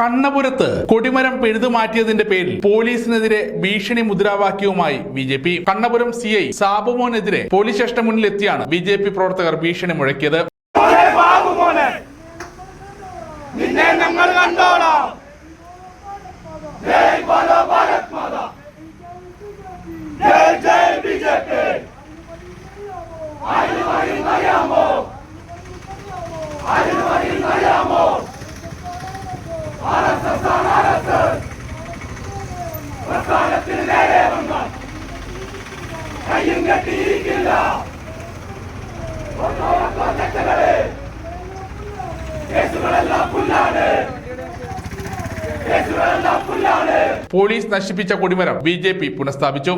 കണ്ണപുരത്ത് കൊടിമരം പിഴുതുമാറ്റിയതിന്റെ പേരിൽ പോലീസിനെതിരെ ഭീഷണി മുദ്രാവാക്യവുമായി ബി.ജെ.പി. കണ്ണപുരം സി.ഐ. സാബുമോനെതിരെ പോലീസ് സ്റ്റേഷന് മുന്നിലെത്തിയാണ് ബി.ജെ.പി. പ്രവർത്തകർ ഭീഷണി മുഴക്കിയത്. പോലീസ് നശിപ്പിച്ച കൊടിമരം ബി.ജെ.പി. പുനഃസ്ഥാപിച്ചു.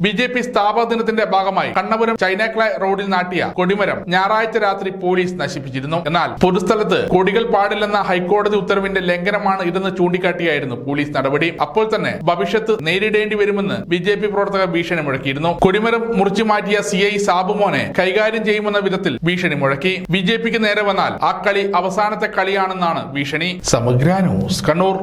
ബി.ജെ.പി. സ്ഥാപക ദിനത്തിന്റെ ഭാഗമായി കണ്ണപുരം ചൈനാക്ലായ് റോഡിൽ നാട്ടിയ കൊടിമരം ഞായറാഴ്ച രാത്രി പോലീസ് നശിപ്പിച്ചിരുന്നു. എന്നാൽ പൊതുസ്ഥലത്ത് കൊടികൾ പാടില്ലെന്ന ഹൈക്കോടതി ഉത്തരവിന്റെ ലംഘനമാണ് ഇതെന്ന് ചൂണ്ടിക്കാട്ടിയായിരുന്നു പോലീസ് നടപടി. അപ്പോൾ തന്നെ ഭവിഷ്യത്ത് നേരിടേണ്ടി വരുമെന്ന് ബി.ജെ.പി. പ്രവർത്തകർ ഭീഷണി മുഴക്കിയിരുന്നു. കൊടിമരം മുറിച്ചു മാറ്റിയ സി.ഐ. സാബുമോനെ കൈകാര്യം ചെയ്യുമെന്ന വിധത്തിൽ ഭീഷണി മുഴക്കി. ബി.ജെ.പിക്ക് നേരെ വന്നാൽ ആ കളി അവസാനത്തെ കളിയാണെന്നാണ് ഭീഷണി. സമഗ്ര ന്യൂസ്, കണ്ണൂർ.